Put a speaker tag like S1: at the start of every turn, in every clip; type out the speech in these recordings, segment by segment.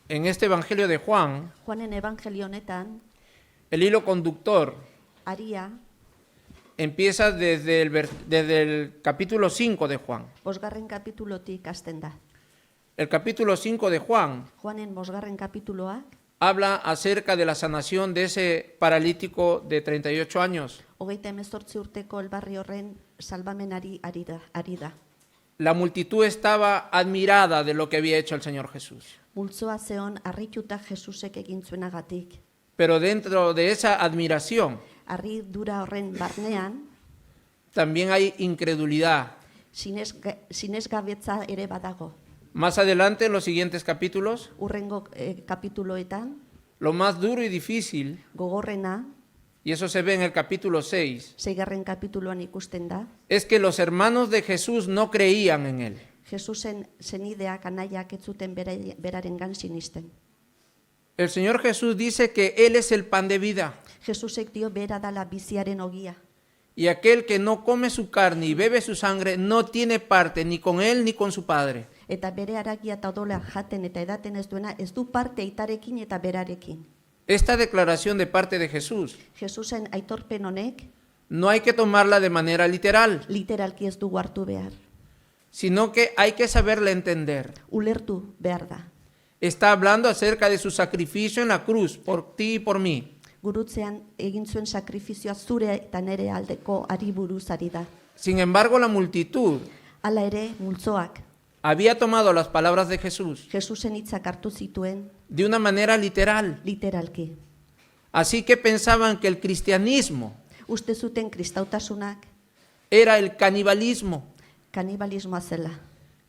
S1: En este Evangelio de Juan,
S2: Juanen evangelio honetan,
S1: el hilo conductor
S2: aria,
S1: empieza desde el capítulo 5 de Juan.
S2: bosgarren kapitulotik hasten da.
S1: El capítulo 5 de Juan
S2: Juanen bosgarren kapituloak,
S1: habla acerca de la sanación de ese paralítico de 38 años.
S2: 38 urteko elbarri horren salbamenari ari da.
S1: La multitud estaba admirada de lo que había hecho el Señor Jesús.
S2: Multzoa zeon harrituta Jesusek egin zuenagatik.
S1: Pero dentro de esa admiración
S2: Harridura horren barnean,
S1: también hay incredulidad.
S2: sinesgabetza ere badago.
S1: Más adelante, en los siguientes capítulos,
S2: Urrengo kapituloetan,
S1: lo más duro y difícil,
S2: gogorrena,
S1: y eso se ve en el capítulo 6,
S2: seigarren kapituloan ikusten da,
S1: es que los hermanos de Jesús no creían en él.
S2: Jesusen senideak anaiak ez zuten berarengan sinisten.
S1: El Señor Jesús dice que Él es el pan de vida,
S2: Jesusek dio bera dala biziaren ogia.
S1: y aquel que no come su carne y bebe su sangre no tiene parte ni con Él ni con su Padre.
S2: Eta bere haragia eta odola jaten eta edaten ez duena, ez du parte aitarekin eta berarekin.
S1: Esta declaración de parte de Jesús
S2: Jesusen aitorpen honek,
S1: no hay que tomarla de manera literal,
S2: literalki ez dugu hartu behar.
S1: sino que hay que saberla entender.
S2: Ulertu behar da.
S1: Está hablando acerca de su sacrificio en la cruz, por ti y por mí.
S2: Gurutzean egin zuen sakrifizioa zure eta nere aldeko ari buruz ari da.
S1: Sin embargo, la multitud
S2: Hala ere, multzoak,
S1: había tomado las palabras de Jesús
S2: Jesusen hitzak hartu zituen,
S1: de una manera literal.
S2: literalki.
S1: Así que pensaban que el cristianismo
S2: Uste zuten kristautasunak
S1: era el canibalismo,
S2: kanibalismoa zela.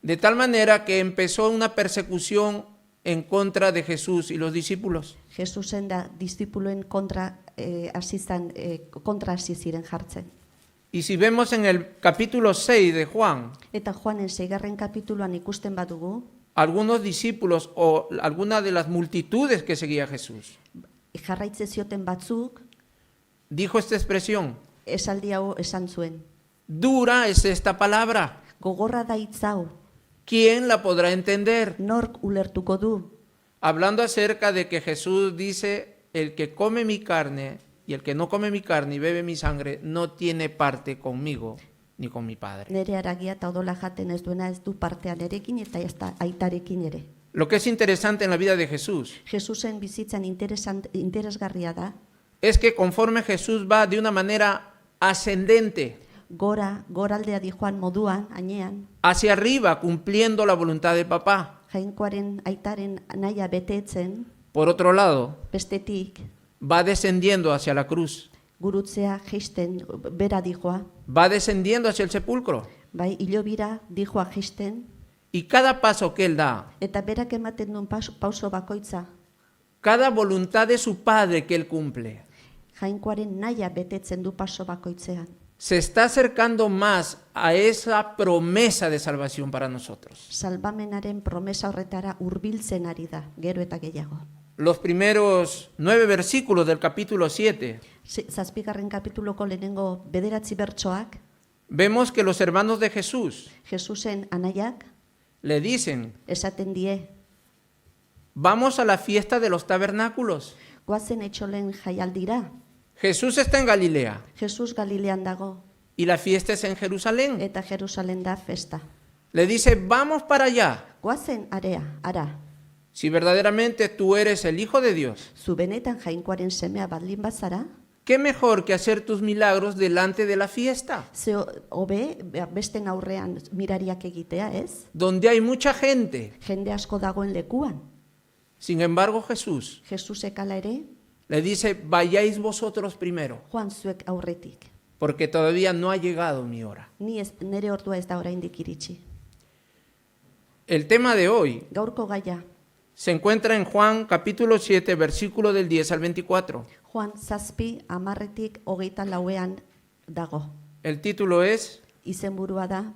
S1: de tal manera que empezó una persecución en contra de Jesús y los discípulos.
S2: Jesusen da diszipuloen kontra hasi ziren jartzen.
S1: Y si vemos en el capítulo 6 de Juan,
S2: Eta Juanen 6. kapituluan ikusten badugu,
S1: algunos discípulos o alguna de las multitudes que seguía a Jesús
S2: jarraitze zioten batzuk,
S1: dijo esta expresión:
S2: esaldi hau esan zuen.
S1: dura es esta palabra,
S2: Gogorra da hitz hau,
S1: ¿quién la podrá entender?
S2: nork ulertuko du?
S1: Hablando acerca de que Jesús dice: el que come mi carne y el que no come mi carne y bebe mi sangre no tiene parte conmigo ni con mi Padre.
S2: Nere haragia eta odola jaten ez duena ez du partea nerekin eta ez da aitarekin ere.
S1: Lo que es interesante en la vida de Jesús
S2: Jesusen bizitzan interesgarria da,
S1: es que conforme Jesús va de una manera ascendente
S2: goraldea di joan moduan, ainean,
S1: hacia arriba, cumpliendo la voluntad de papá.
S2: jainkoaren aitaren naia betetzen,
S1: Por otro lado,
S2: bestetik,
S1: va descendiendo hacia la cruz,
S2: gurutzea jeisten bera dijoa,
S1: va descendiendo hacia el sepulcro.
S2: bai hilobira dijoa jeisten,
S1: Y cada paso que él da,
S2: eta berak ematen duen pauso bakoitza,
S1: cada voluntad de su Padre que él cumple,
S2: jainkoaren naia betetzen du paso bakoitzean.
S1: se está acercando más a esa promesa de salvación para nosotros.
S2: Salbamenaren promesa horretara hurbiltzen ari da, gero eta gehiago.
S1: Los primeros 9 versículos del capítulo 7,
S2: 7. kapituloko lehenengo 9 bertsoak,
S1: vemos que los hermanos de Jesús
S2: Jesusen anaiak
S1: le dicen:
S2: esaten die,
S1: vamos a la fiesta de los tabernáculos.
S2: goazen etxolen jaialdira,
S1: Jesús está en Galilea
S2: Jesus Galilean dago,
S1: y la fiesta es en Jerusalén.
S2: eta Jerusalen da festa.
S1: Le dice: vamos para allá.
S2: Goazen ara,
S1: Si verdaderamente tú eres el Hijo de Dios,
S2: zu benetan jainkoaren semea baldin bazara,
S1: ¿qué mejor que hacer tus milagros delante de la fiesta,
S2: ze hobe besten aurrean mirariak egitea, ez?
S1: donde hay mucha gente?
S2: Jende asko dagoen lekuan.
S1: Sin embargo, Jesús
S2: Jesusek hala ere,
S1: le dice: vayáis vosotros primero,
S2: joan zuek aurretik.
S1: porque todavía no ha llegado mi hora.
S2: Nere ordua ez da oraindik iritsi.
S1: El tema de hoy
S2: Gaurko gaia,
S1: se encuentra en Juan capítulo 7, versículo del 10 al 24.
S2: Juan 7:10-24 dago.
S1: El título es
S2: Izenburua da,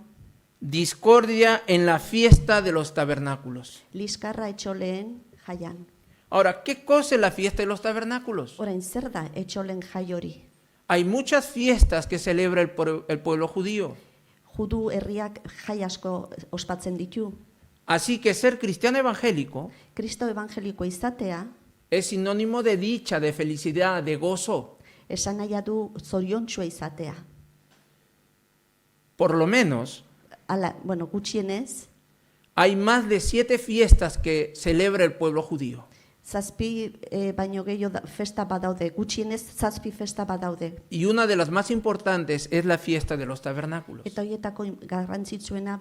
S1: Discordia en la fiesta de los tabernáculos.
S2: liskarra etxoleen jaian.
S1: Ahora, ¿qué cosa es la fiesta de los tabernáculos?
S2: Orain zer da etxolen jai hori?
S1: Hay muchas fiestas que celebra el pueblo judío.
S2: Judu herriak jai asko ospatzen ditu.
S1: Así que ser cristiano evangélico
S2: Kristo evangelikoa izatea,
S1: es sinónimo de dicha, de felicidad, de gozo.
S2: esan nahi du zoriontsua izatea.
S1: Por lo menos
S2: Hala, bueno, gutxienez,
S1: hay más de 7 fiestas que celebra el pueblo judío.
S2: zazpi baino gehiago festa badaude, gutxienez zazpi festa badaude.
S1: Y una de las más importantes es la fiesta de los tabernáculos,
S2: Eta horietako garrantzitsuena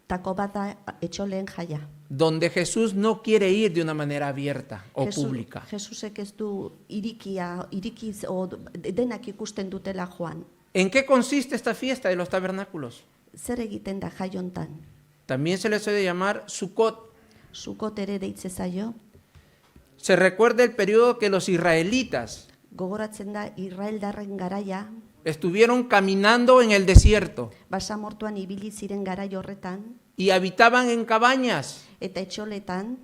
S2: tako bada etxoleen jaia.
S1: donde Jesús no quiere ir de una manera abierta o pública.
S2: Jesusek ez du irikiz o denak ikusten dutela joan.
S1: ¿En qué consiste esta fiesta de los tabernáculos?
S2: Zer egiten da jai hontan?
S1: También se le suele llamar Sukkot.
S2: Sukot ere deitze zaio,
S1: Se recuerda el periodo que los israelitas
S2: gogoratzen da Israeldarren garaia,
S1: estuvieron caminando en el desierto
S2: basamortuan ibili ziren garai horretan,
S1: y habitaban en cabañas.
S2: eta etxoletan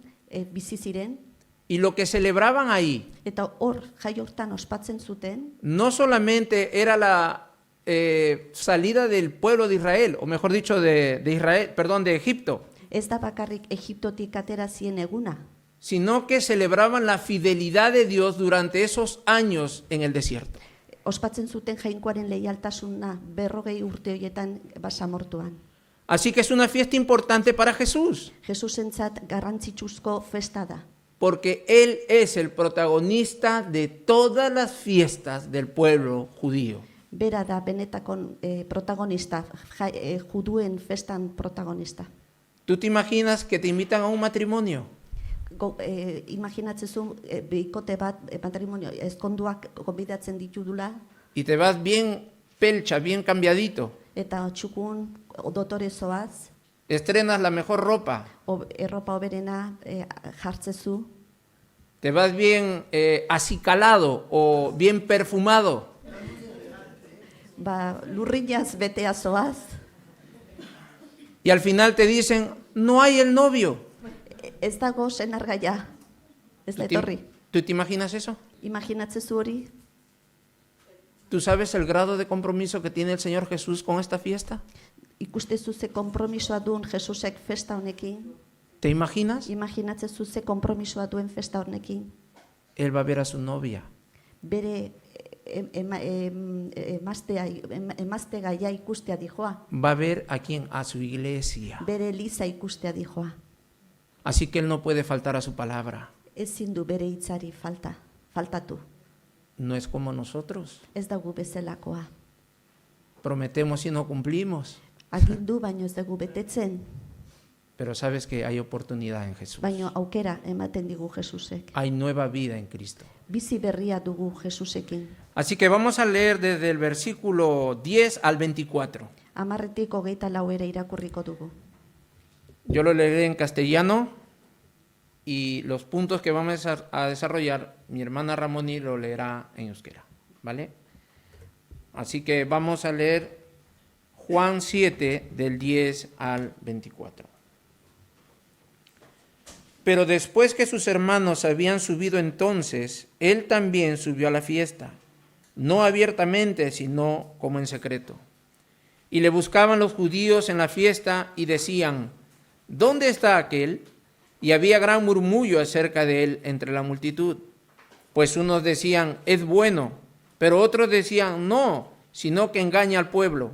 S2: bizi ziren,
S1: Y lo que celebraban ahí
S2: eta hor jai hortan ospatzen zuten,
S1: no solamente era la salida del pueblo de Israel, o mejor dicho, de Egipto,
S2: ez da bakarrik Egiptotik atera zien eguna,
S1: sino que celebraban la fidelidad de Dios durante esos años en el desierto.
S2: ospatzen zuten jainkoaren leialtasuna 40 urte horietan basamortuan.
S1: Así que es una fiesta importante para Jesús,
S2: Jesusentzat garrantzitsuzko festa da,
S1: porque Él es el protagonista de todas las fiestas del pueblo judío.
S2: bera da benetako protagonista, juduen festan protagonista.
S1: ¿Tú te imaginas que te invitan a un matrimonio
S2: Imaginatzezu bikote bat matrimonio ezkonduak gonbidatzen ditudula
S1: y te vas bien pelcha, bien cambiadito,
S2: eta txukun dotore zoaz,
S1: estrenas la mejor ropa,
S2: erropa oberena jartzezu,
S1: te vas bien acicalado o bien perfumado,
S2: lurrinaz betea zoaz,
S1: y al final te dicen, no hay el novio.
S2: ez dago senargaia, ez da
S1: ¿Tú
S2: etorri.
S1: ¿Tú te imaginas eso?
S2: Imaginatzezu hori,
S1: ¿Tú sabes el grado de compromiso que tiene el Señor Jesús con esta fiesta?
S2: ikustezu ze konpromisoa duen Jesusek festa honekin,
S1: ¿Te imaginas?
S2: imaginatzezu ze konpromisoa duen festa honekin,
S1: Él va a ver a su novia.
S2: bere emazte gaia ikustea dijoa,
S1: Va a ver a quién, a su iglesia.
S2: bere eliza ikustea dijoa.
S1: Así que Él no puede faltar a su palabra.
S2: Ezin du bere hitzari faltatu.
S1: No es como nosotros.
S2: Ez dugu bezalakoa.
S1: Prometemos y no cumplimos.
S2: Agindu baino ez dugu betetzen,
S1: Pero sabes que hay oportunidad en Jesús.
S2: baino aukera ematen digu Jesusek.
S1: Hay nueva vida en Cristo.
S2: Bizi berria dugu Jesusekin.
S1: Así que vamos a leer desde el versículo 10 al 24.
S2: 10-tik 24 irakurriko dugu.
S1: Yo lo leeré en castellano y los puntos que vamos a desarrollar, mi hermana Ramoni lo leerá en euskera, ¿vale? Así que vamos a leer Juan 7 del 10 al 24. Pero después que sus hermanos habían subido entonces, él también subió a la fiesta, no abiertamente, sino como en secreto. Y le buscaban los judíos en la fiesta y decían, ¿dónde está aquel? Y había gran murmullo acerca de él entre la multitud. Pues unos decían, es bueno, pero otros decían, no, sino que engaña al pueblo.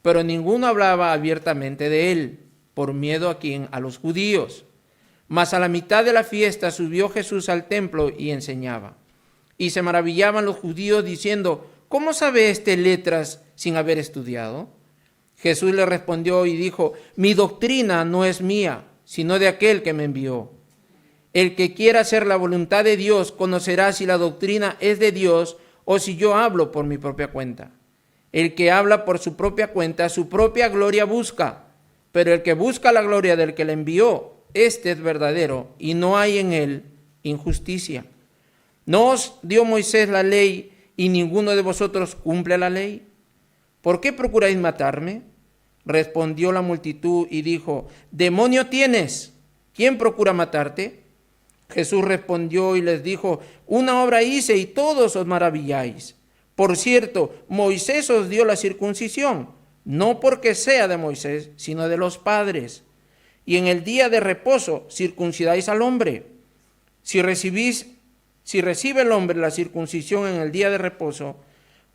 S1: Pero ninguno hablaba abiertamente de él, por miedo a los judíos. Mas a la mitad de la fiesta subió Jesús al templo y enseñaba. Y se maravillaban los judíos diciendo, ¿cómo sabe este letras sin haber estudiado? Jesús le respondió y dijo, mi doctrina no es mía, sino de aquel que me envió. El que quiera hacer la voluntad de Dios conocerá si la doctrina es de Dios o si yo hablo por mi propia cuenta. El que habla por su propia cuenta, su propia gloria busca, pero el que busca la gloria del que le envió, este es verdadero y no hay en él injusticia. ¿No os dio Moisés la ley y ninguno de vosotros cumple la ley? ¿Por qué procuráis matarme? Respondió la multitud y dijo, demonio tienes, ¿quién procura matarte? Jesús respondió y les dijo, una obra hice y todos os maravilláis. Por cierto, Moisés os dio la circuncisión, no porque sea de Moisés, sino de los padres. y en el día de reposo circuncidáis al hombre. Si recibe el hombre la circuncisión en el día de reposo,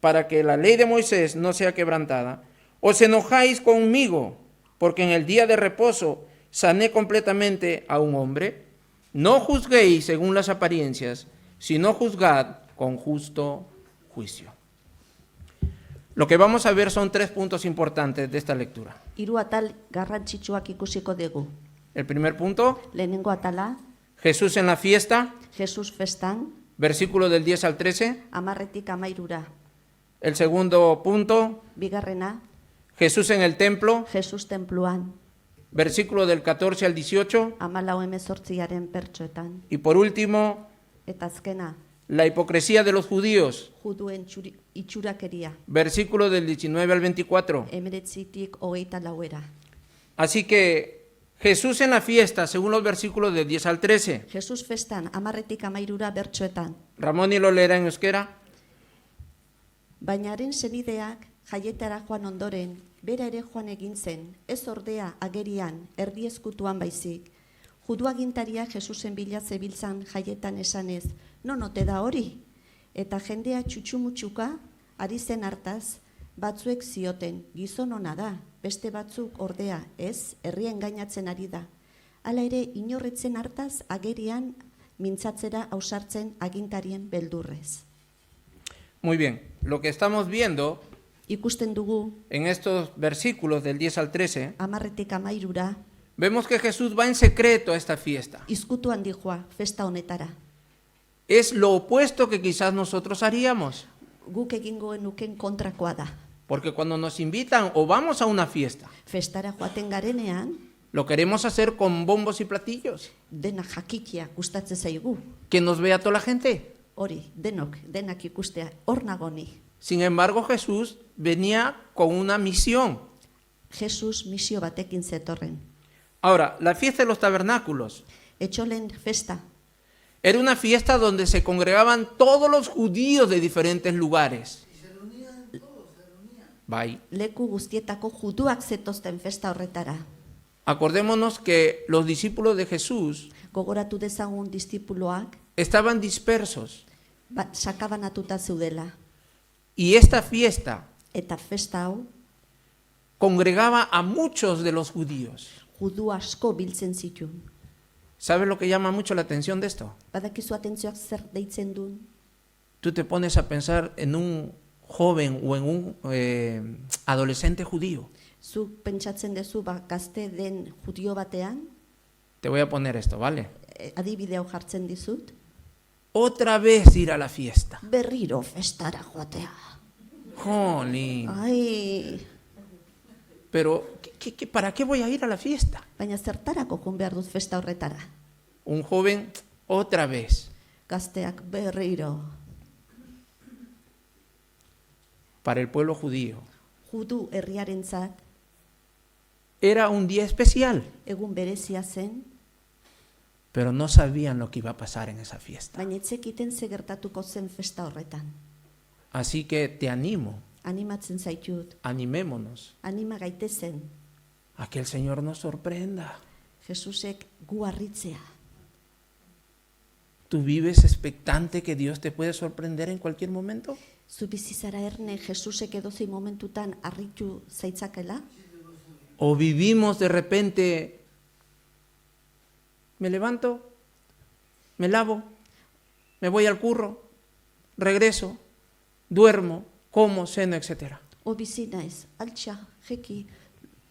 S1: para que la ley de Moisés no sea quebrantada, os enojáis conmigo, porque en el día de reposo sané completamente a un hombre. No juzguéis según las apariencias, sino juzgad con justo juicio. Lo que vamos a ver son 3 puntos importantes de esta lectura.
S2: Hiru atal garrantzitsuak ikusiko dugu.
S1: El primer punto,
S2: Lehenengo atala,
S1: Jesús en la fiesta,
S2: Jesus festan,
S1: versículo del 10 al 13.
S2: 10 13.
S1: El segundo punto,
S2: Bigarrena,
S1: Jesús en el templo,
S2: Jesus tenpluan,
S1: versículo del 14 al 18.
S2: 14 pertsoetan.
S1: Y por último,
S2: Eta azkena,
S1: la hipocresía de los judíos,
S2: juduen itxurakeria,
S1: versículo del 19 al 24.
S2: 19-24.
S1: Así que Jesús en la fiesta, según los versículos del 10 al 13.
S2: Jesus festan, 10 bertsoetan.
S1: Ramón y lo leerá en euskera.
S2: Baina haren senideak jaietara joan ondoren, bera ere joan egin zen, ez ordea agerian, erdi ezkutuan baizik. Judu agintaria Jesusen bila zebiltzan jaietan esanez, non ote da hori? Eta jendea txutxumutxuka, ari zen hartaz, batzuek zioten, gizon ona da, beste batzuk ordea, ez, herrien gainatzen ari da. Hala ere, inorretzen hartaz, agerian, mintzatzera ausartzen agintarien beldurrez.
S1: Muy bien, lo que estamos viendo
S2: Ikusten dugu,
S1: en estos versículos del 10 al 13,
S2: 10-13,
S1: vemos que Jesús va en secreto a esta fiesta.
S2: izkutuan dijoa, festa honetara.
S1: Es lo opuesto que quizás nosotros haríamos,
S2: Guk egingo genuken kontrakoa da.
S1: porque cuando nos invitan o vamos a una fiesta,
S2: Festara joaten garenean,
S1: lo queremos hacer con bombos y platillos,
S2: dena jakikia gustatzen zaigu.
S1: que nos vea toda la gente.
S2: Hori, denak ikustea, hor nago ni.
S1: Sin embargo, Jesús venía con una misión.
S2: Jesus misio batekin zetorren.
S1: Ahora, la fiesta de los tabernáculos
S2: Etxolen festa,
S1: era una fiesta donde se congregaban todos los judíos de diferentes lugares. Bai.
S2: leku guztietako juduak zetozten festa horretara.
S1: Acordémonos que los discípulos de Jesús
S2: Gogoratu dezagun distipuloak,
S1: estaban dispersos
S2: sakabanatuta zeudela.
S1: y esta fiesta
S2: Eta festa hau,
S1: congregaba a muchos de los judíos.
S2: judu asko biltzen zituen.
S1: ¿Sabes lo que llama mucho la atención de esto?
S2: Badakizu atentzioak zer deitzen duen?
S1: Tú te pones a pensar en un joven o en un adolescente judío.
S2: Zuk pentsatzen dezu gazte den judio batean,
S1: Te voy a poner esto, ¿vale?
S2: adibide hau jartzen dizut,
S1: Otra vez ir a la fiesta.
S2: berriro festara joatea.
S1: Jolín.
S2: Ai,
S1: Pero, ¿para qué voy a ir a la fiesta?
S2: baina zertarako joan behar dut festa horretara.
S1: Un joven, otra vez.
S2: Gazteak berriro.
S1: Para el pueblo judío
S2: Judu herriarentzat
S1: era un día especial,
S2: egun berezia zen,
S1: pero no sabían lo que iba a pasar en esa fiesta.
S2: baina etzekiten ze gertatuko zen festa horretan.
S1: Así que te animo,
S2: Animatzen zaitut,
S1: animémonos
S2: anima gaitezen,
S1: a que el Señor nos sorprenda.
S2: Jesusek gu harritzea.
S1: ¿Tú vives expectante que Dios te puede sorprender en cualquier momento?
S2: Zu bizi zara erne Jesusek edozein momentutan harritu zaitzakela?
S1: ¿O vivimos de repente, me levanto, me lavo, me voy al curro, regreso, duermo, como, ceno, etcétera?
S2: O bizi naiz, altxa, jeki,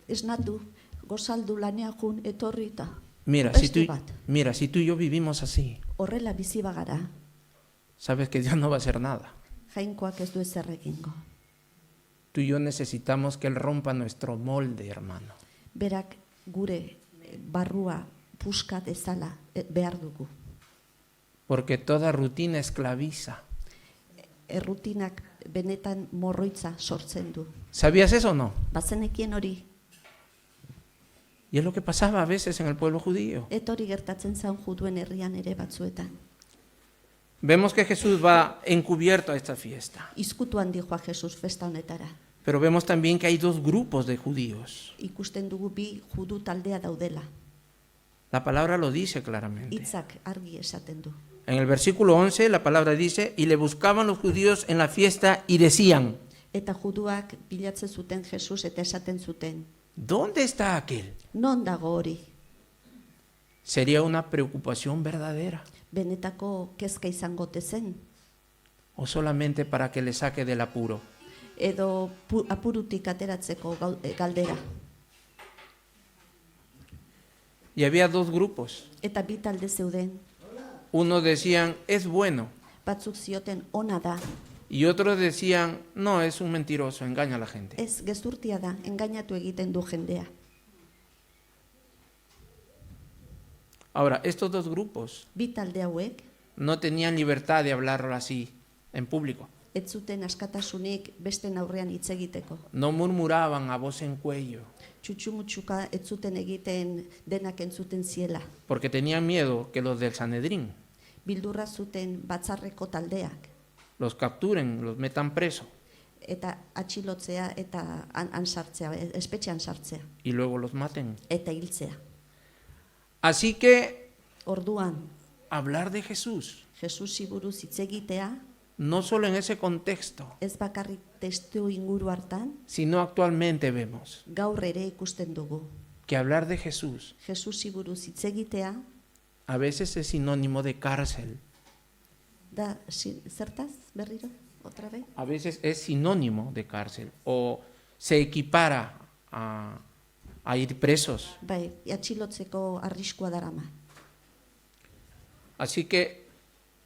S2: esnatu, gozaldu lanean jun etorrita.
S1: Mira, si tú y yo vivimos así,
S2: Horrela bizi bagara,
S1: sabes que Dios no va a hacer nada.
S2: jainkoak ez du ezer egingo.
S1: Tú y yo necesitamos que Él rompa nuestro molde, hermano.
S2: Berak gure barrua puska dezala behar dugu.
S1: Porque toda rutina esclaviza.
S2: Errutinak benetan morroitza sortzen du.
S1: ¿Sabías eso o no?
S2: Bazenekien hori,
S1: Y es lo que pasaba a veces en el pueblo judío.
S2: hori gertatzen zaun juduen herrian ere batzuetan.
S1: Vemos que Jesús va encubierto a esta fiesta.
S2: Izkutuan dijoa Jesus festa honetara.
S1: Pero vemos también que hay dos grupos de judíos.
S2: Ikusten dugu bi judu taldea daudela.
S1: La palabra lo dice claramente.
S2: Hitzak argi esaten du.
S1: En el versículo 11 la palabra dice, y le buscaban los judíos en la fiesta y decían,
S2: Eta juduak bilatzen zuten Jesus eta esaten zuten,
S1: ¿dónde está aquel?
S2: non dago hori?
S1: Sería una preocupación verdadera,
S2: Benetako kezka izango ote zen,
S1: o solamente para que le saque del apuro.
S2: edo apurutik ateratzeko galdera.
S1: Y había dos grupos.
S2: Eta bi talde zeuden,
S1: Unos decían, es bueno,
S2: batzuk zioten ona da,
S1: y otros decían, no, es un mentiroso, engaña a la gente.
S2: ez gezurtia da, engainatu egiten du jendea.
S1: Ahora, estos dos grupos
S2: Bi talde hauek,
S1: no tenían libertad de hablarlo así en público.
S2: ez zuten askatasunik besten aurrean hitz egiteko.
S1: No murmuraban a voz en cuello,
S2: Txutxumutxuka ez zuten egiten denak entzuten ziela.
S1: porque tenían miedo que los del Sanedrín
S2: Bildurra zuten batzarreko taldeak,
S1: los capturen, los metan preso
S2: eta atxilotzea eta han sartzea, espetxean sartzea,
S1: y luego los maten.
S2: eta hiltzea.
S1: Así que
S2: Orduan,
S1: hablar de Jesús,
S2: Jesusi buruz hitz egitea,
S1: no solo en ese contexto,
S2: ez bakarrik testu inguru hartan,
S1: sino actualmente vemos
S2: gaur ere ikusten dugu.
S1: que hablar de Jesús
S2: Jesusi buruz hitz egitea,
S1: a veces es sinónimo de cárcel,
S2: da, zertaz, berriro, otra vez?
S1: a veces es sinónimo de cárcel o se equipara a ir presos.
S2: Bai, atxilotzeko arriskua darama.
S1: Así que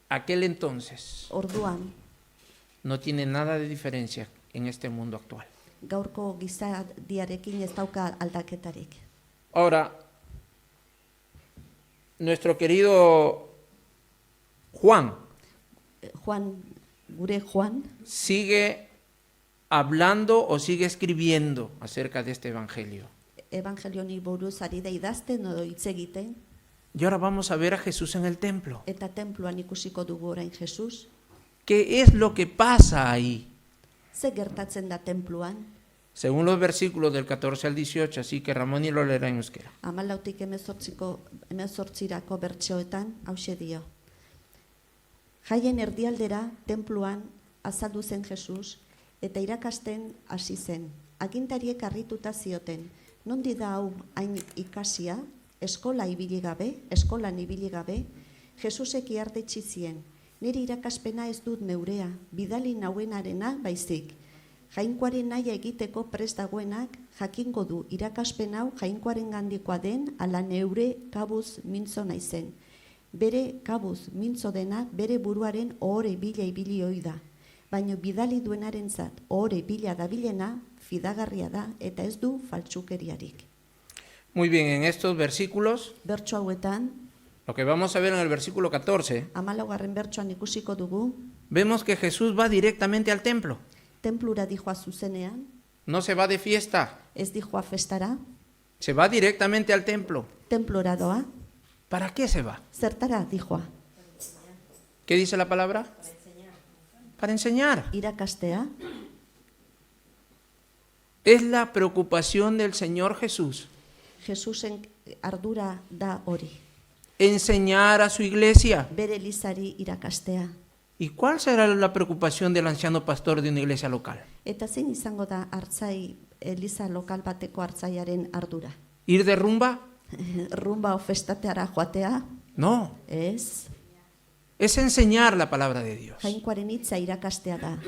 S1: aquel entonces
S2: Orduan,
S1: no tiene nada de diferencia en este mundo actual.
S2: gaurko gizadiarekin ez dauka aldaketarik.
S1: Ahora, nuestro querido Juan
S2: Gure Juan,
S1: sigue hablando o sigue escribiendo acerca de este evangelio.
S2: evangelioni buruz ari da idazten edo hitz egiten,
S1: Y ahora vamos a ver a Jesús en el templo.
S2: eta tenpluan ikusiko dugu orain Jesus.
S1: ¿Qué es lo que pasa ahí?
S2: Ze gertatzen da tenpluan?
S1: Según los versículos del 14 al 18, así que Ramón y lo leerá en euskera.
S2: 14tik 18rako bertsoetan hauxe dio. Jaien erdialdera tenpluan azaldu zen Jesus eta irakasten hasi zen. Agintariek harrituta zioten, nondi da hau hain ikasia, eskolan ibili gabe, Jesusek ihardetsi zien, nire irakaspena ez dut neurea, bidali nauenarena baizik. Jainkoaren nahia egiteko prest dagoenak jakingo du irakaspen hau jainkoaren gandikoa den ala neure kabuz mintzo naizen. Bere kabuz mintzo dena bere buruaren ohore bila ibili ohi da. Baina bidali duenarentzat ohore bila dabilena fidagarria da eta ez du faltsukeriarik.
S1: Muy bien, en estos versículos,
S2: Bertso hauetan,
S1: lo que vamos a ver en el versículo 14,
S2: 14. bertsoan ikusiko dugu,
S1: vemos que Jesús va directamente al templo.
S2: tenplura dijoa zuzenean,
S1: No se va de fiesta,
S2: ez dijoa festara,
S1: se va directamente al templo.
S2: tenplora doa,
S1: ¿Para qué se va?
S2: zertara dijoa,
S1: ¿Qué dice la palabra? Para enseñar.
S2: irakastea.
S1: Es la preocupación del Señor Jesús.
S2: Jesusen ardura da hori,
S1: Enseñar a su iglesia.
S2: bere elizari irakastea.
S1: ¿Y cuál será la preocupación del anciano pastor de una iglesia local?
S2: Eta zein izango da hartzai, eliza lokal bateko hartzaiaren ardura?
S1: ¿Ir de rumba?
S2: Rumba o festateara joatea?
S1: No,
S2: Ez,
S1: es enseñar la palabra de Dios.
S2: jainkoaren hitza irakastea da.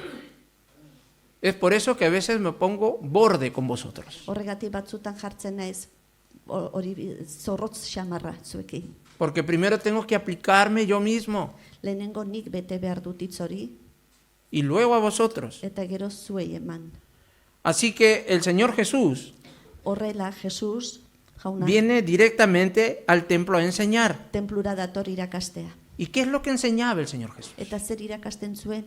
S1: Es por eso que a veces me pongo borde con vosotros.
S2: Horregatik batzutan jartzen naiz hori zorrotz xamarra zuekin.
S1: Porque primero tengo que aplicarme yo mismo
S2: Lehenengo nik bete behar dut hitz hori,
S1: y luego a vosotros.
S2: eta gero zuei eman.
S1: Así que el Señor Jesús
S2: Horrela, Jesus, jauna,
S1: viene directamente al templo a enseñar.
S2: tenplura dator irakastea.
S1: ¿Y qué es lo que enseñaba el Señor Jesús?
S2: Eta zer irakasten zuen?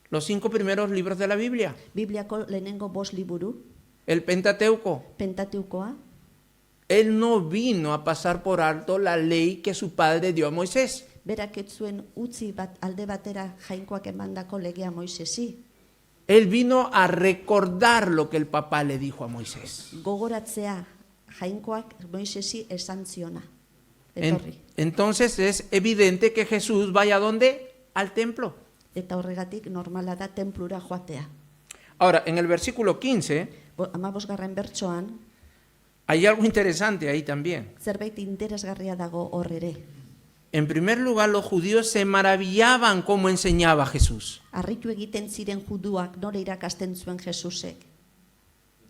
S1: Los 5 primeros libros de la Biblia,
S2: Bibliako lehenengo 5 liburu,
S1: el Pentateuco.
S2: Pentateukoa,
S1: Él no vino a pasar por alto la ley que su padre dio a Moisés.
S2: berak ez zuen utzi bat alde batera jainkoak emandako legea Moisesi.
S1: Él vino a recordar lo que el papá le dijo a Moisés.
S2: Gogoratzea jainkoak Moisesi esan ziona. Etorri.
S1: Entonces es evidente que Jesús vaya ¿a dónde? Al templo.
S2: Eta horregatik normala da tenplura joatea.
S1: Ahora, en el versículo 15
S2: 15. bertsoan,
S1: hay algo interesante ahí también.
S2: zerbait interesgarria dago hor ere.
S1: En primer lugar, los judíos se maravillaban cómo enseñaba Jesús.
S2: Harritu egiten ziren juduak nola irakasten zuen Jesusek.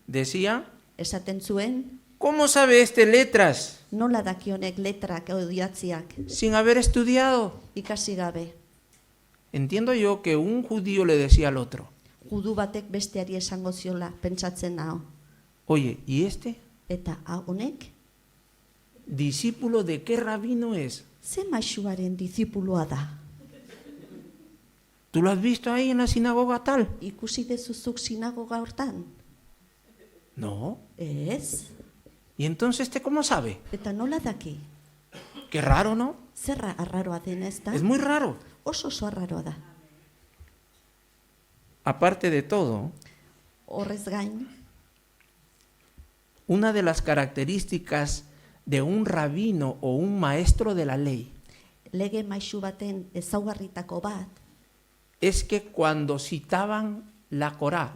S1: Decía,
S2: Esaten zuen,
S1: ¿cómo sabe este letras
S2: nola dakionek letrak edo idatziak
S1: sin haber estudiado?
S2: ikasi gabe.
S1: Entiendo yo que un judío le decía al otro,
S2: Judu batek besteari esango ziola, pentsatzen nao.
S1: oye, ¿y este?
S2: Eta honek,
S1: ¿Discípulo de qué rabino es?
S2: ze maisuaren dizipulua da?
S1: ¿Tú lo has visto ahí en la sinagoga tal?
S2: Ikusi dezuzuk sinagoga hortan?
S1: No.
S2: Ez?
S1: ¿Y entonces este cómo sabe?
S2: Eta nola daki?
S1: Qué raro, ¿no?
S2: Zerra arraroa den ez da?
S1: Es muy raro.
S2: Oso arraroa da.
S1: Aparte de todo,
S2: Horrez gain,
S1: una de las características de un rabino o un maestro de la ley
S2: lege maisu baten ezaugarritako bat,
S1: es que cuando citaban la Torá,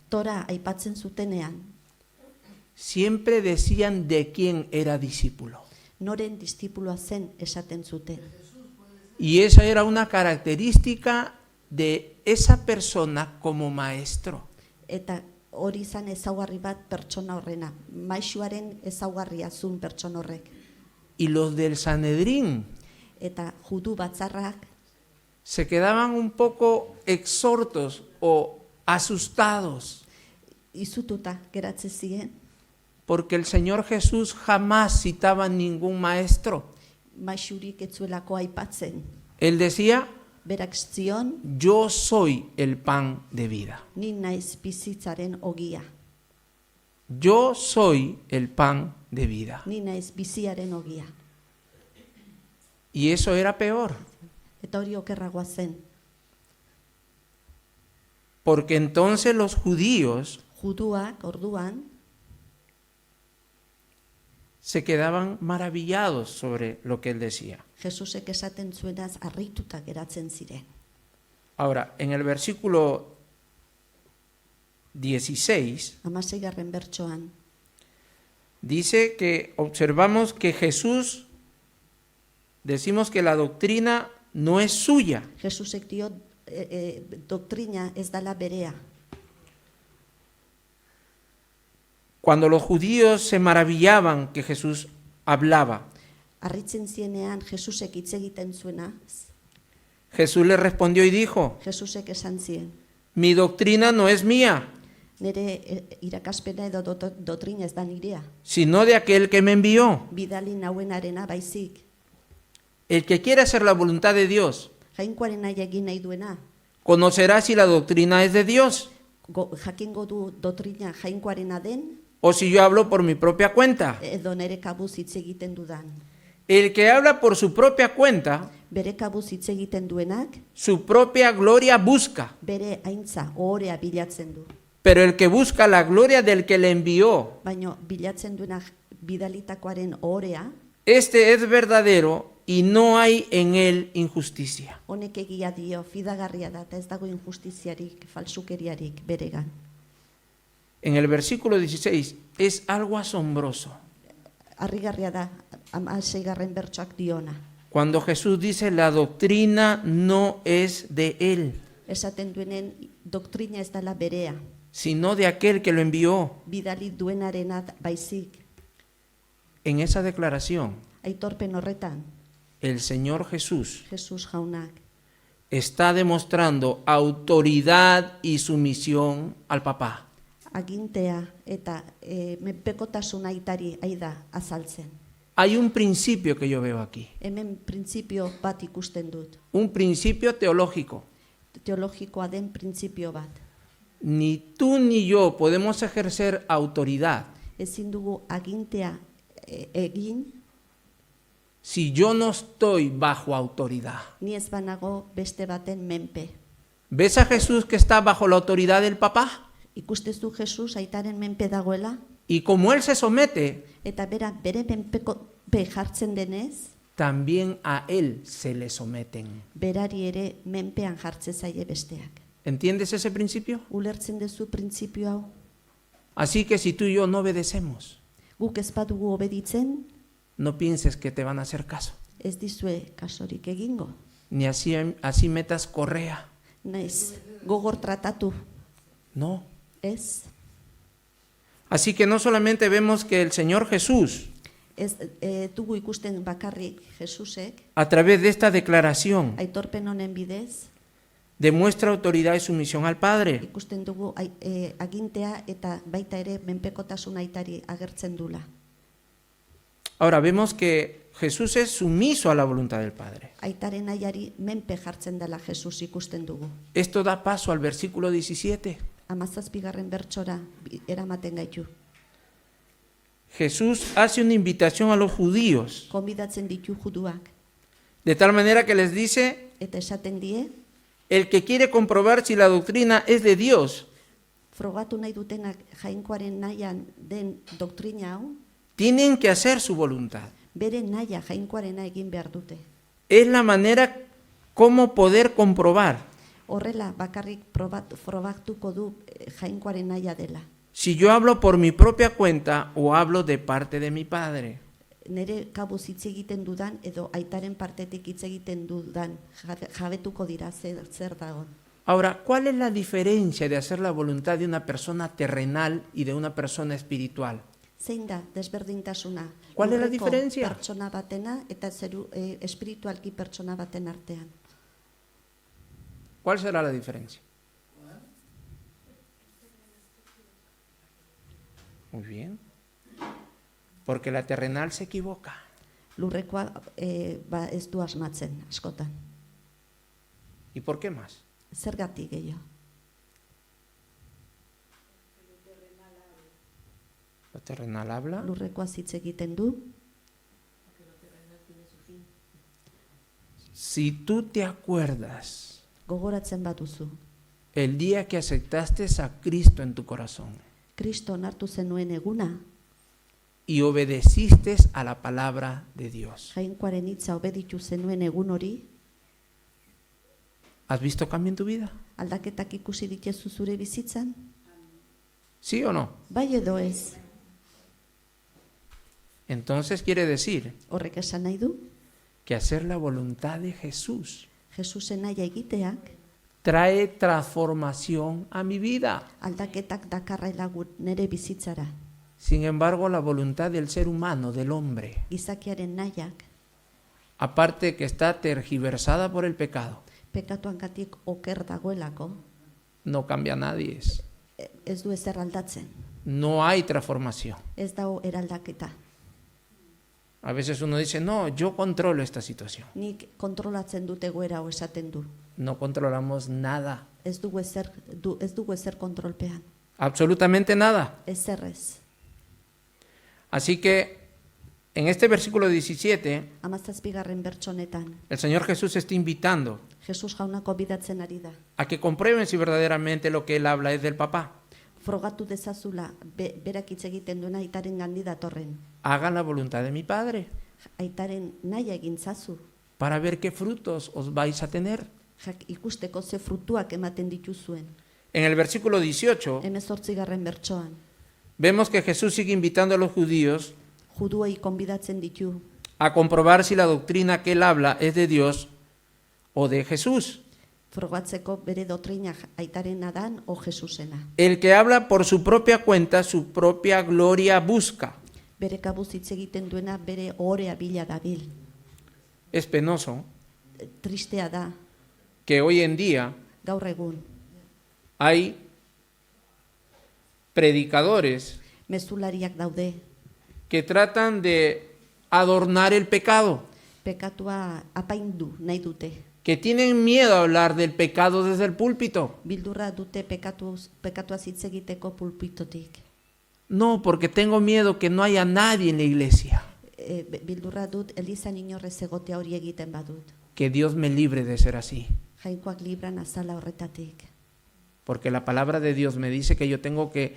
S2: Tora aipatzen zutenean,
S1: siempre decían de quién era discípulo.
S2: noren dizipulua zen esaten zuten.
S1: Y esa era una característica de esa persona como maestro.
S2: Eta hori izan ezaugarri bat pertsona horrena, maisuaren ezaugarria zuen pertsona horrek.
S1: Y los del Sanedrín
S2: Eta judu batzarrak
S1: se quedaban un poco exhortos o asustados,
S2: izututa geratze ziren,
S1: porque el Señor Jesús jamás citaba ningún maestro.
S2: maisurik etzuelako aipatzen.
S1: Él decía,
S2: Berak zion,
S1: yo soy el pan de vida.
S2: ni naiz bizitzaren ogia,
S1: Yo soy el pan de vida.
S2: ni naiz biziaren ogia.
S1: Y eso era peor,
S2: Eta hori okerragoa zen.
S1: porque entonces los judíos
S2: Juduak orduan
S1: se quedaban maravillados sobre lo que él decía.
S2: Jesusek esaten zuenaz harrituta geratzen ziren.
S1: Ahora, en el versículo 16
S2: 16. bertsoan,
S1: dice que observamos que Jesús, decimos que la doctrina no es suya,
S2: Jesusek dio doktrina ez dala berea.
S1: cuando los judíos se maravillaban que Jesús hablaba.
S2: Harritzen zienean Jesusek hitz egiten zuena,
S1: Jesús le respondió y dijo,
S2: Jesusek esan zien,
S1: mi doctrina no es mía,
S2: nire irakaspena edo doktrina ez da nirea,
S1: sino de aquel que me envió.
S2: bidali nauenarena baizik.
S1: El que quiere hacer la voluntad de Dios
S2: Jainkoaren nahi egin nahi duena,
S1: conocerá si la doctrina es de Dios
S2: jakingo du doktrina jainkoarena den,
S1: o si yo hablo por mi propia cuenta.
S2: edo nere kabuz hitz egiten dudan.
S1: El que habla por su propia cuenta,
S2: Bere kabuz hitz egiten duenak,
S1: su propia gloria busca,
S2: bere aintza ohorea bilatzen du.
S1: pero el que busca la gloria del que le envió,
S2: Baina bilatzen duena bidalitakoaren ohorea,
S1: este es verdadero y no hay en él injusticia.
S2: honek egia dio, fidagarria da, eta ez dago injustiziarik, falsukeriarik beregan.
S1: En el versículo 16 es algo asombroso.
S2: Harrigarria da, 16. bertsoak diona.
S1: Cuando Jesús dice la doctrina no es de él,
S2: Esaten duenen doktrina ez dala berea,
S1: sino de aquel que lo envió.
S2: bidali duenarena baizik.
S1: En esa declaración,
S2: Aitorpen horretan,
S1: el Señor Jesús
S2: Jesus jaunak
S1: está demostrando autoridad y sumisión al papá.
S2: agintea eta menpekotasuna aitari aida azaltzen.
S1: Hay un principio que yo veo aquí,
S2: Hemen printzipio bat ikusten dut,
S1: un principio teológico.
S2: teologikoa den printzipio bat.
S1: Ni tú ni yo podemos ejercer autoridad
S2: Ezin dugu agintea egin,
S1: si yo no estoy bajo autoridad.
S2: ni ez banago beste baten menpe.
S1: ¿Ves a Jesús que está bajo la autoridad del papá?
S2: Ikustezu Jesus aitaren menpe dagoela,
S1: Y como Él se somete,
S2: eta bere menpekope jartzen denez,
S1: también a Él se le someten.
S2: berari ere menpean jartze zaie besteak.
S1: ¿Entiendes ese principio?
S2: Ulertzen duzu printzipio hau?
S1: Así que si tú y yo no obedecemos,
S2: Guk ez badugu obeditzen,
S1: no pienses que te van a hacer caso.
S2: ez dizue kasorik egingo.
S1: Ni así metas correa.
S2: Naiz, gogor tratatu,
S1: No.
S2: ez?
S1: Así que no solamente vemos que el Señor Jesús,
S2: Ez dugu ikusten bakarrik Jesusek,
S1: a través de esta declaración,
S2: aitorpen honen bidez,
S1: demuestra autoridad y sumisión al Padre.
S2: ikusten dugu agintea eta baita ere menpekotasun aitari agertzen dula.
S1: Ahora vemos que Jesús es sumiso a la voluntad del Padre.
S2: Aitaren nahiari menpe jartzen dela Jesus ikusten dugu.
S1: Esto da paso al versículo 17.
S2: 17. bertsora eramaten gaitu.
S1: Jesús hace una invitación a los judíos,
S2: Konbidatzen ditu juduak,
S1: de tal manera que les dice,
S2: eta esaten die,
S1: el que quiere comprobar si la doctrina es de Dios,
S2: frogatu nahi dutenak jainkoaren nahian den doktrina hau,
S1: tienen que hacer su voluntad.
S2: bere nahia jainkoarena egin behar dute.
S1: Es la manera como poder comprobar
S2: Horrela bakarrik frogatuko du jainkoaren nahia dela.
S1: si yo hablo por mi propia cuenta o hablo de parte de mi Padre.
S2: Nere kabuz hitz egiten dudan edo aitaren partetik hitz egiten dudan jabetuko dira zer dago.
S1: Ahora, ¿cuál es la diferencia de hacer la voluntad de una persona terrenal y de una persona espiritual?
S2: Zein da desberdintasuna?
S1: ¿Cuál es la
S2: Lurreko
S1: diferencia?
S2: Pertsona batena eta espiritualki pertsona baten artean.
S1: ¿Cuál será la diferencia? Muy bien. Porque la terrenal se equivoca.
S2: Lurrekoa ez du asmatzen askotan.
S1: ¿Y por qué más?
S2: Zergatik gehiago?
S1: La terrenal habla.
S2: Lurrekoa hitz egiten du.
S1: Si tú te acuerdas
S2: Gogoratzen baduzu.
S1: el día que aceptaste a Cristo en tu corazón
S2: Kristo onartu zenuen eguna,
S1: y obedeciste a la palabra de Dios,
S2: jainkoaren hitza obeditu zenuen egun hori,
S1: ¿has visto cambio en tu vida?
S2: aldaketak ikusi dituzu zure bizitzan?
S1: ¿Sí o no?
S2: Bai edo ez?
S1: Entonces quiere decir
S2: Horrek esan nahi du,
S1: que hacer la voluntad de Jesús
S2: Jesusen nahia egiteak,
S1: trae transformación a mi vida.
S2: aldaketak dakarrela nere bizitzara.
S1: Sin embargo, la voluntad del ser humano, del hombre,
S2: Gizakiaren nahiak,
S1: aparte que está tergiversada por el pecado,
S2: pekatuangatik oker dagoelako,
S1: no cambia a nadie.
S2: ez du ezer aldatzen.
S1: No hay transformación.
S2: Ez dago eraldaketa.
S1: A veces uno dice, no, yo controlo esta situación.
S2: Nik kontrolatzen dut egoera hau esaten du.
S1: No controlamos nada,
S2: Ez dugu ezer kontrolpean.
S1: absolutamente nada.
S2: Ezer ez.
S1: Así que en este versículo 17,
S2: 17. bertsonetan,
S1: el Señor Jesús está invitando
S2: Jesus jaunako bidatzen ari da.
S1: a que comprueben si verdaderamente lo que Él habla es del papá.
S2: Frogatu dezazula, berak hitz egiten duena aitaren gandi datorren.
S1: Hagan la voluntad de mi Padre
S2: Aitaren nahia egintzazu,
S1: para ver qué frutos os vais a tener.
S2: ikusteko ze frutuak ematen dituzuen.
S1: En el versículo 18
S2: 18. bertsoan,
S1: vemos que Jesús sigue invitando a los judíos
S2: juduei konbidatzen ditu,
S1: a comprobar si la doctrina que Él habla es de Dios o de Jesús.
S2: frogatzeko bere dotrina aitarena dan o Jesusena.
S1: El que habla por su propia cuenta, su propia gloria busca.
S2: Bere kabuz hitz egiten duena bere ohorea bila dabil.
S1: Es penoso
S2: Tristea da,
S1: que hoy en día
S2: gaur egun,
S1: hay predicadores
S2: mezulariak daude,
S1: que tratan de adornar el pecado,
S2: pekatua apaindu nahi dute.
S1: que tienen miedo a hablar del pecado desde el púlpito.
S2: Bildurra dute pekatuaz hitz egiteko pulpitotik.
S1: No, porque tengo miedo que no haya nadie en la iglesia.
S2: Bildurra dut elizan inorrez egotea hori egiten badut.
S1: Que Dios me libre de ser así.
S2: Jainkoak libran azala horretatik.
S1: Porque la palabra de Dios me dice que yo tengo que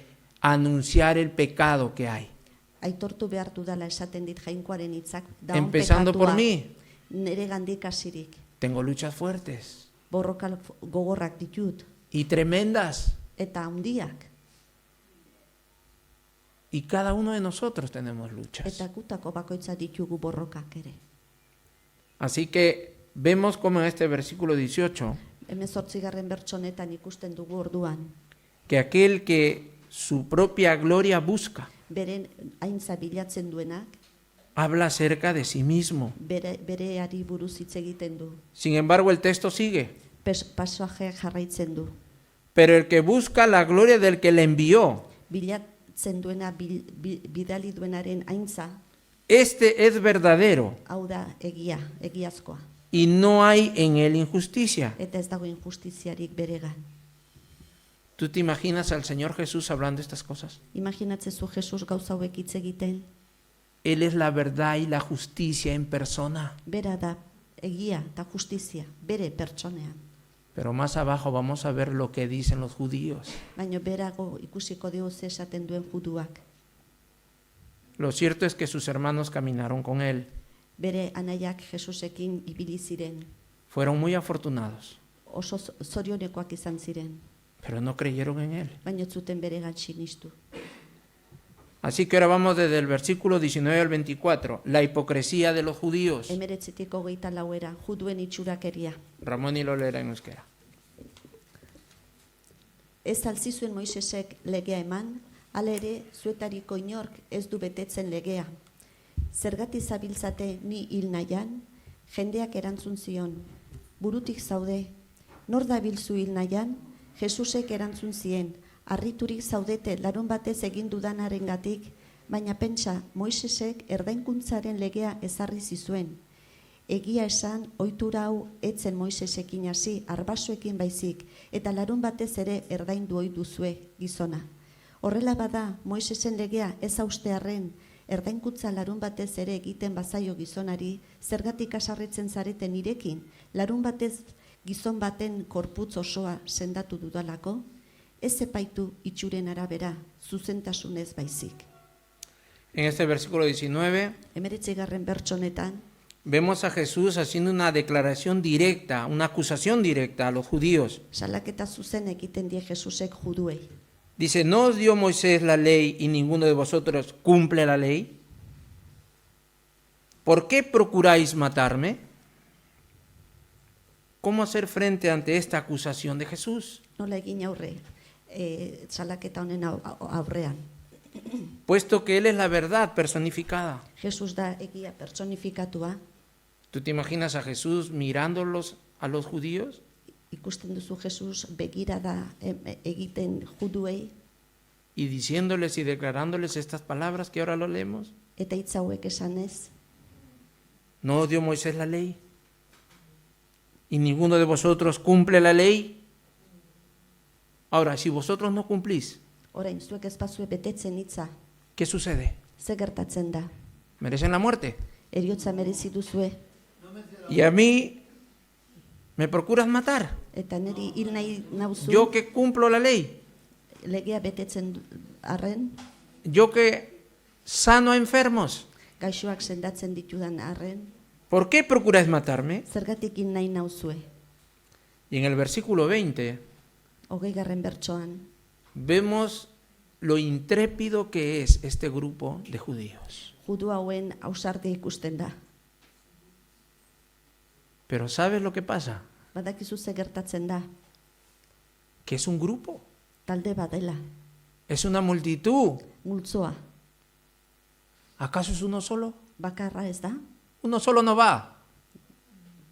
S1: anunciar el pecado que hay.
S2: Aitortu behar dudala esaten dit Jainkoaren hitzak, daon
S1: Empezando por
S2: pekatua
S1: mí,
S2: nere gandik hasirik.
S1: tengo luchas fuertes
S2: Borroka gogorrak ditut,
S1: y tremendas.
S2: eta handiak,
S1: Y cada uno de nosotros tenemos luchas.
S2: eta gutako bakoitza ditugu borrokak ere.
S1: Así que vemos como en este versículo 18
S2: 18. bertso honetan ikusten dugu orduan,
S1: que aquel que su propia gloria busca,
S2: beren aintza bilatzen duenak,
S1: habla acerca de sí mismo.
S2: bereari buruz hitz egiten du.
S1: Sin embargo, el texto sigue.
S2: Pasajeak jarraitzen du.
S1: Pero el que busca la gloria del que le envió,
S2: Bilatzen duena, bidali duenaren aintza,
S1: este es verdadero
S2: hau da egiazkoa.
S1: y no hay en él injusticia.
S2: Eta ez dago injustiziarik beregan.
S1: ¿Tú te imaginas al Señor Jesús hablando estas cosas?
S2: Imaginatzezu Jesus gauza hauek hitz egiten,
S1: Él es la verdad y la justicia en persona.
S2: bera da egia eta justizia, bere pertsonean.
S1: Pero más abajo vamos a ver lo que dicen los judíos.
S2: Baina berago ikusiko dugu ze esaten duen juduak.
S1: Lo cierto es que sus hermanos caminaron con él.
S2: Bere anaiak Jesusekin ibili ziren,
S1: Fueron muy afortunados,
S2: oso zorionekoak izan ziren,
S1: pero no creyeron en él.
S2: baina ez zuten beregan sinistu.
S1: Así que ahora vamos desde el versículo 19 al 24. La hipocresía de los judíos.
S2: 19-24 juduen itxurakeria.
S1: Ramón y lo leerá en euskera.
S2: Ez altzizuen Moisesek legea eman, hala ere zuetariko inork ez du betetzen legea. Zergatik zabiltzate ni hil nahian, jendeak erantzun zion. Burutik zaude, nor dabilzu hil nahian? Jesusek erantzun zien, harriturik zaudete larun batez egin dudanarengatik, baina pentsa Moisesek erdainkuntzaren legea ezarri zizuen. Egia esan, ohitura hau etzen Moisesekin hasi, arbasoekin baizik, eta larun batez ere erdaindu ohi duzue gizona. Horrela bada, Moisesen legea ez haustearren, erdainkuntza larun batez ere egiten bazaio gizonari, zergatik asarretzen zareten nirekin, larun batez gizon baten korputz osoa sendatu dudalako, ez epaitu itxuren arabera, zuzentasunez baizik.
S1: En este versículo 19
S2: 19. bertso honetan,
S1: vemos a Jesús haciendo una declaración directa, una acusación directa a los judíos.
S2: salaketa zuzen egiten die Jesusek juduei.
S1: Dice, ¿no os dio Moisés la ley y ninguno de vosotros cumple la ley? ¿Por qué procuráis matarme? ¿Cómo hacer frente ante esta acusación de Jesús?
S2: Nola egin aurre, salaketa honen aurrean.
S1: Puesto que Él es la verdad personificada.
S2: Jesus da egia pertsonifikatua,
S1: ¿Tú te imaginas a Jesús mirándolos a los judíos?
S2: ikusten duzu Jesus begirada egiten juduei,
S1: Y diciéndoles y declarándoles estas palabras que ahora lo leemos.
S2: eta hitz hauek esanez,
S1: ¿No os dio Moisés la ley? ¿Y ninguno de vosotros cumple la ley? Ahora, si vosotros no cumplís,
S2: orain zuek ez bazue betetzen hitza,
S1: ¿qué sucede?
S2: ze gertatzen da?
S1: ¿Merecen la muerte?
S2: Heriotza merezi duzue,
S1: Y a mí me procuras matar.
S2: eta niri hil nahi nauzu,
S1: Yo que cumplo la ley.
S2: legea betetzen arren,
S1: Yo que sano a enfermos.
S2: gaixoak sendatzen ditudan arren,
S1: ¿Por qué procuráis matarme?
S2: zergatik hil nahi nauzue.
S1: Y en el versículo 20
S2: 20. bertsoan,
S1: vemos lo intrépido que es este grupo de judíos.
S2: judu hauen ausardia ikusten da.
S1: Pero ¿sabes lo que pasa?
S2: Badakizu ze gertatzen da,
S1: Que es un grupo,
S2: talde badela,
S1: es una multitud.
S2: multzoa,
S1: ¿Acaso es uno solo?
S2: bakarra ez da?
S1: Uno solo no va.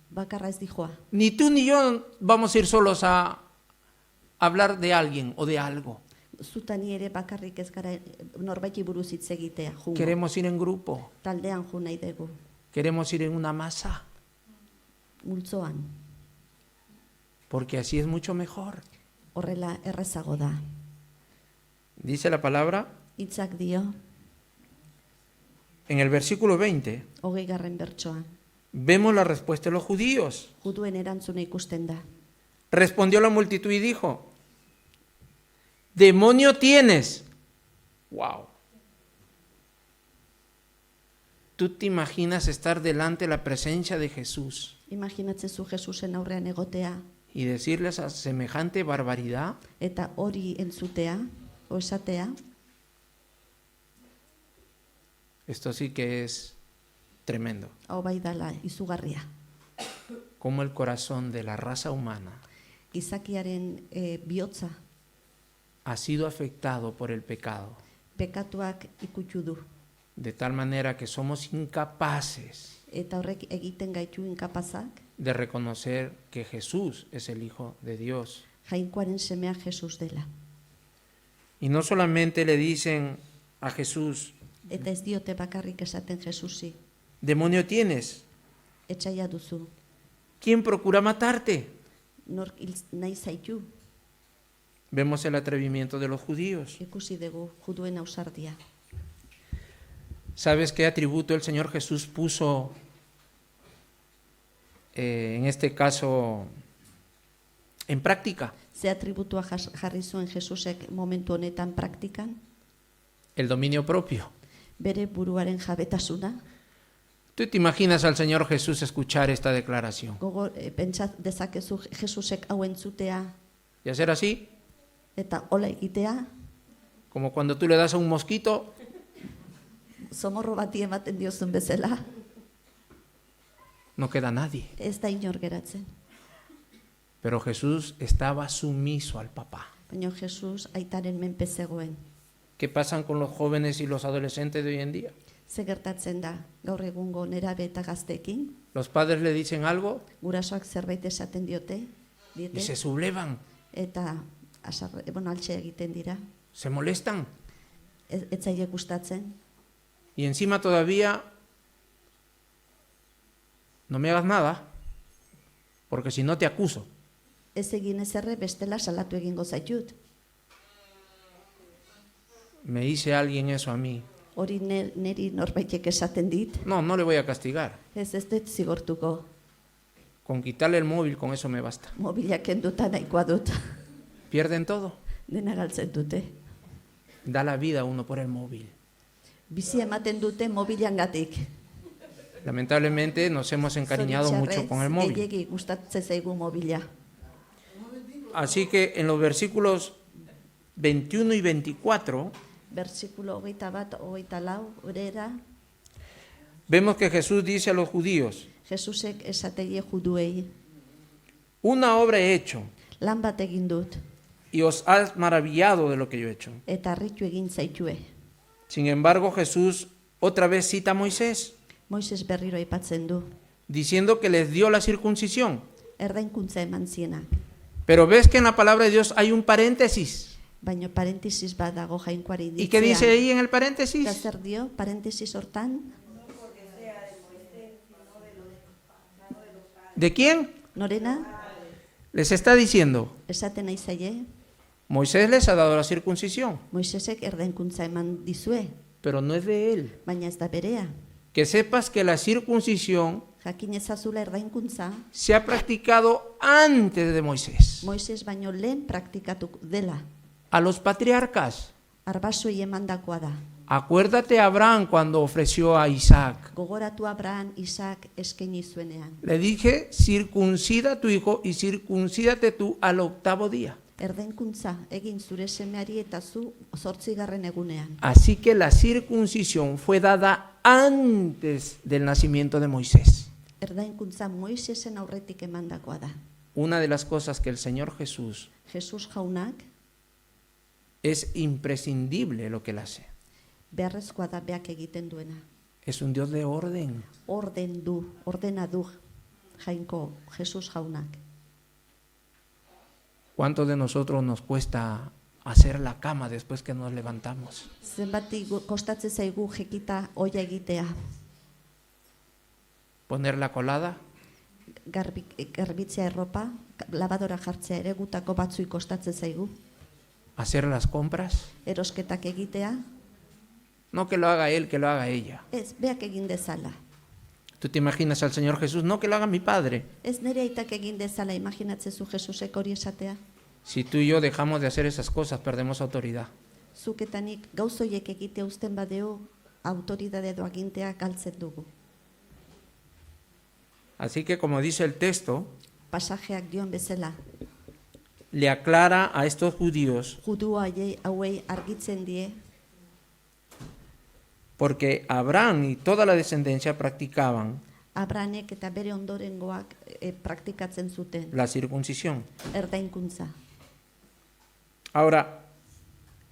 S2: Bakarra ez dijoa.
S1: Ni tú ni yo vamos a ir solos a hablar de alguien o de algo.
S2: Zutani ere bakarrik ez gara norbaiti buruz hitz egitea, jungo.
S1: Queremos ir en grupo,
S2: Taldean ju nahi dugu,
S1: queremos ir en una masa,
S2: multzoan.
S1: porque así es mucho mejor.
S2: Horrela errezago da.
S1: Dice la palabra
S2: Hitzak dio,
S1: en el versículo 20,
S2: 20. bertsoan.
S1: vemos la respuesta de los judíos.
S2: Juduen erantzuna ikusten da.
S1: Respondió la multitud y dijo, demonio tienes, Wow. ¿Tú te imaginas estar delante de la presencia de Jesús
S2: Imaginatzezu Jesusen aurrean egotea
S1: y decirles a semejante barbaridad?
S2: eta hori entzutea, o esatea,
S1: Esto sí que es tremendo.
S2: hau bai dala izugarria.
S1: Como el corazón de la raza humana
S2: Gizakiaren bihotza
S1: ha sido afectado por el pecado,
S2: pekatuak ikutu du.
S1: de tal manera que somos incapaces
S2: Eta horrek egiten gaitu inkapazak,
S1: de reconocer que Jesús es el Hijo de Dios.
S2: jainkoaren semea Jesus dela.
S1: Y no solamente le dicen a Jesús,
S2: Eta ez diote bakarrik esaten Jesusi,
S1: demonio tienes,
S2: etxaia duzu,
S1: ¿quién procura matarte?
S2: nork hil nahi zaitu,
S1: Vemos el atrevimiento de los judíos.
S2: ikusi dugu juduen ausardia.
S1: ¿Sabes qué atributo el Señor Jesús puso, en este caso, en práctica?
S2: Ze atributua jarri zuen Jesusek momentu honetan praktikan,
S1: El dominio propio.
S2: bere buruaren jabetasuna.
S1: ¿Tú te imaginas al Señor Jesús escuchar esta declaración
S2: Pentsa dezakezu Jesusek hau entzutea
S1: y hacer así?
S2: eta hola egitea,
S1: Como cuando tú le das a un mosquito,
S2: zomorro bati ematen diozun bezala,
S1: no queda nadie.
S2: ez da inor geratzen.
S1: Pero Jesús estaba sumiso al papá.
S2: Baina Jesus aitaren menpe zegoen.
S1: ¿Qué pasan con los jóvenes y los adolescentes de hoy en día?
S2: Ze gertatzen da gaur egungo nerabe eta gazteekin,
S1: Los padres le dicen algo
S2: gurasoak zerbait esaten
S1: y
S2: diete,
S1: se sublevan,
S2: eta altxe egiten dira,
S1: se molestan.
S2: ez zaie gustatzen,
S1: Y encima todavía, no me hagas nada, porque si no te acuso.
S2: ez egin ezerre bestela salatu egingo zaitut.
S1: Me dice alguien eso a mí.
S2: Hori neri norbaitek esaten dit,
S1: No, no le voy a castigar.
S2: ez dut zigortuko,
S1: Con quitarle el móvil, con eso me basta.
S2: mobilak kenduta nahikoa dut,
S1: Pierden todo.
S2: dena galtzen dute.
S1: Da la vida uno por el móvil.
S2: Bizi ematen dute mobilangatik.
S1: Lamentablemente nos hemos encariñado mucho con el móvil.
S2: Gehiegi gustatzen zaigu mobila.
S1: Así que en los versículos 21 y 24
S2: Versikulo 21, 24, orera,
S1: vemos que Jesús dice a los judíos,
S2: Jesusek esategie juduei,
S1: una obra he hecho
S2: lan bat egin dut,
S1: y os has maravillado de lo que yo he hecho.
S2: eta harritu egin zaitue.
S1: Sin embargo, Jesús otra vez cita a Moisés,
S2: Moises berriro aipatzen du,
S1: diciendo que les dio la circuncisión.
S2: erdainkuntza eman zienak.
S1: Pero ves que en la palabra de Dios hay un paréntesis.
S2: Baina parentesis bat dago jainkoari
S1: ¿Y qué dice ahí en el paréntesis?
S2: Eta zer dio, parentesis hortan,
S1: ¿De quién?
S2: norena,
S1: Les está diciendo,
S2: esaten nahi zaie,
S1: Moisés les ha dado la circuncisión,
S2: Moisesek erdainkuntza eman dizue,
S1: pero no es de él.
S2: baina ez da berea.
S1: Que sepas que la circuncisión
S2: Jakin ezazula erdainkuntza,
S1: se ha practicado antes de Moisés.
S2: Moises baino lehen praktikatu dela.
S1: A los patriarcas.
S2: Arbasoei emandakoa da.
S1: Acuérdate a Abraham cuando ofreció a Isaac.
S2: Gogoratu Abraham Isaac eskaini zuenean.
S1: Le dije, circuncida a tu hijo y circuncídate tú al 8º día.
S2: Erdainkuntza egin zure semeari eta zu 8. egunean.
S1: Así que la circuncisión fue dada antes del nacimiento de Moisés.
S2: Erdainkuntza Moisesen aurretik emandakoa da.
S1: Una de las cosas que el Señor Jesús
S2: Jesus jaunak
S1: es imprescindible lo que él hace.
S2: beharrezkoa da beak egiten duena.
S1: Es un Dios de orden.
S2: Ordena du jainko Jesus jaunak.
S1: ¿Cuánto de nosotros nos cuesta hacer la cama después que nos levantamos?
S2: Zenbati kostatzen zaigu jekita oia egitea.
S1: Poner la colada,
S2: Garbitzea erropa, labadora jartzea ere gutako batzui kostatzen zaigu.
S1: hacer las compras.
S2: Erosketak egitea,
S1: No que lo haga él, que lo haga ella.
S2: ez beak egin dezala.
S1: ¿Tú te imaginas al Señor Jesús? No que lo haga mi Padre.
S2: Ez nire aitak egin dezala, imaginatzezu Jesusek hori esatea.
S1: Si tú y yo dejamos de hacer esas cosas, perdemos autoridad.
S2: Zuketanik gauzoiek egite uzten badeu, autoridade edo agintea galtzen dugu.
S1: Así que, como dice el texto,
S2: Pasajeak dion bezala,
S1: le aclara a estos judíos,
S2: judu hauei argitzen die,
S1: porque Abraham y toda la descendencia practicaban
S2: Abranek eta bere ondorengoak praktikatzen zuten,
S1: la circuncisión.
S2: erdainkuntza.
S1: Ahora,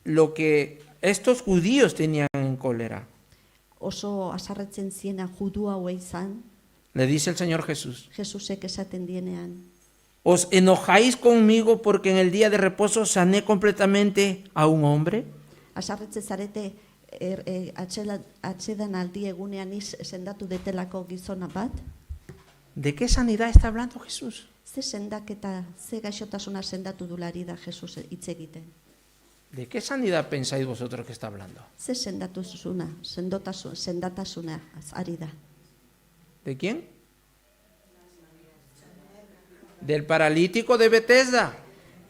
S1: lo que estos judíos tenían en cólera,
S2: Oso asarretzen ziena judu hauei zan,
S1: le dice el Señor Jesús,
S2: Jesusek esaten dienean,
S1: ¿os enojáis conmigo porque en el día de reposo sané completamente a un hombre?
S2: asarretze zarete atsedan aldi egunean sendatu detelako gizona bat?
S1: ¿De qué sanidad está hablando Jesús?
S2: Ze sendaketa, ze gaixotasuna sendatu dulari da Jesus hitz egiten.
S1: ¿De qué sanidad pensáis vosotros que está hablando?
S2: Ze sendatasuna, sendatasuna ari da.
S1: ¿De quién? Del paralítico de Betesda,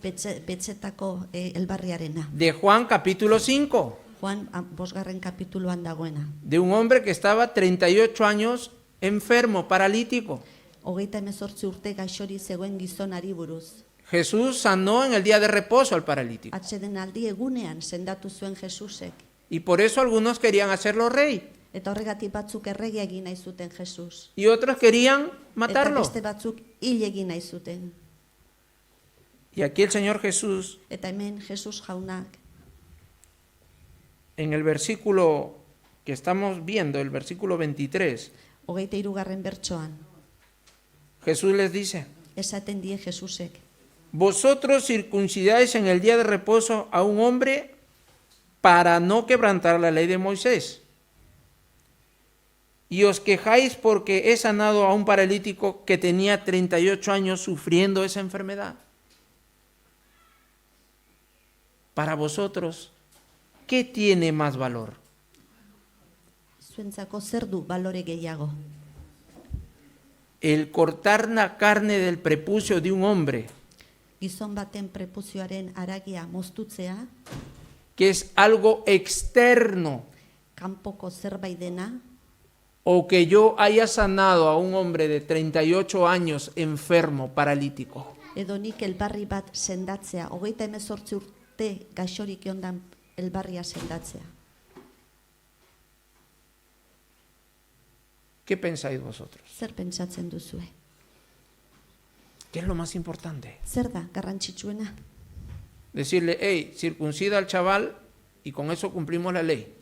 S2: Betzetako elbarriarena.
S1: de Juan capítulo 5,
S2: Juan 5. kapituluan dagoena.
S1: de un hombre que estaba 38 años enfermo, paralítico.
S2: 38 urte gaixori zegoen gizonari buruz.
S1: Jesús sanó en el día de reposo al paralítico.
S2: Atseden aldi egunean sendatu zuen Jesusek.
S1: Y por eso algunos querían hacerlo rey
S2: Eta horregatik batzuk erregia egin nahi zuten Jesus.
S1: y otros querían
S2: Eta
S1: matarlo.
S2: beste batzuk hil egin nahi zuten.
S1: Y aquí el Señor Jesús,
S2: Eta hemen Jesus jaunak,
S1: en el versículo que estamos viendo, el versículo 23,
S2: 23. bertsoan,
S1: Jesús les dice,
S2: esaten die Jesusek,
S1: vosotros circuncidáis en el día de reposo a un hombre para no quebrantar la ley de Moisés. Y os quejáis porque he sanado a un paralítico que tenía 38 años sufriendo esa enfermedad. Para vosotros, ¿qué tiene más valor?
S2: zuentzako zer du balore gehiago?
S1: El cortar la carne del prepucio de un hombre,
S2: Gizon baten prepuzioaren aragia moztutzea,
S1: que es algo externo,
S2: kanpoko zerbait dena,
S1: o que yo haya sanado a un hombre de 38 años enfermo, paralítico.
S2: edo nik elbarri bat sendatzea, 38 urte gaixorik ondan elbarria sendatzea.
S1: ¿Qué pensáis vosotros?
S2: Zer pentsatzen duzue?
S1: ¿Qué es lo más importante?
S2: Zer da garrantzitsuena?
S1: Decirle, hey, circuncida al chaval y con eso cumplimos la ley.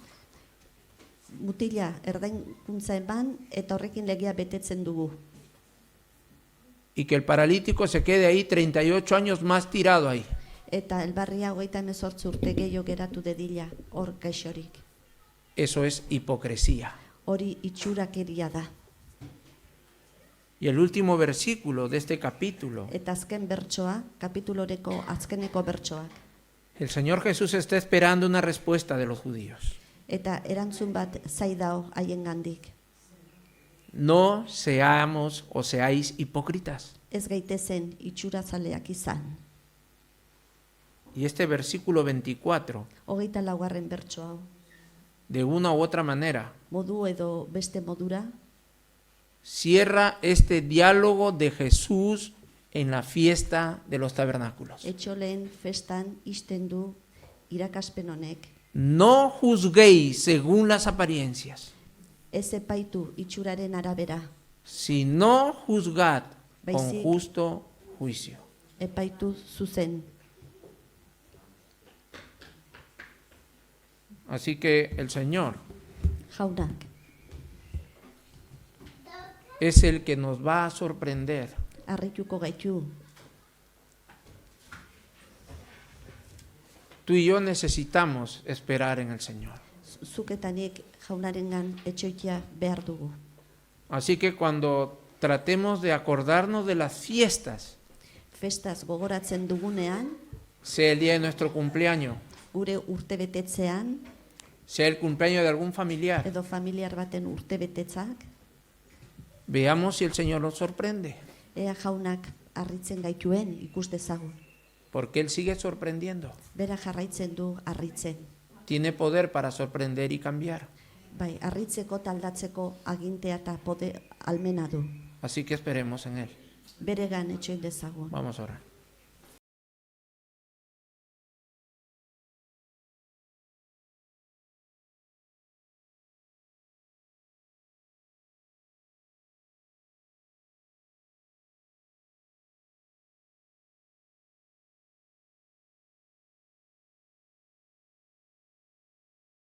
S2: Mutila erdainkuntza eman eta horrekin legea betetzen dugu.
S1: Y que el paralítico se quede ahí 38 años más tirado ahí.
S2: Eta elbarria 38 urte gehiago geratu dedila hor gaixorik.
S1: Eso es hipocresía.
S2: Hori itxurakeria da.
S1: Y el último versículo de este capítulo,
S2: Eta azken bertsoa, kapituloreko azkeneko bertsoak.
S1: el Señor Jesús está esperando una respuesta de los judíos.
S2: Eta erantzun bat zaidao haiengandik.
S1: No seamos o seáis hipócritas.
S2: Ez gaitezen itxurazaleak izan.
S1: Y este versículo 24,
S2: 24. bertso hau.
S1: de una u otra manera,
S2: Modu edo beste modura,
S1: cierra este diálogo de Jesús en la fiesta de los tabernáculos.
S2: etxoleen festan isten du irakaspen honek.
S1: No juzguéis según las apariencias,
S2: Ez epaitu itxuraren arabera,
S1: sino juzgad con
S2: Baizik.
S1: justo juicio.
S2: epaitu zuzen.
S1: Así que el Señor
S2: Jaunak,
S1: es el que nos va a sorprender.
S2: harrituko gaitu.
S1: Tú y yo necesitamos esperar en el Señor.
S2: Zuketanik jaunarengan etxoitia behar dugu.
S1: Así que cuando tratemos de acordarnos de las fiestas,
S2: Festaz gogoratzen dugunean,
S1: sea el día de nuestro cumpleaños,
S2: gure urtebetetzean,
S1: sea el cumpleaños de algún familiar,
S2: edo familiar baten urtebetetzak,
S1: veamos si el Señor nos sorprende,
S2: ea jaunak harritzen gaituen ikus dezagun.
S1: porque Él sigue sorprendiendo.
S2: Bera jarraitzen du harritzen.
S1: tiene poder para sorprender y cambiar.
S2: bai, harritzeko eta aldatzeko agintea eta almena du.
S1: Así que esperemos en Él.
S2: Beregan etxein dezagun.
S1: Vamos a orar.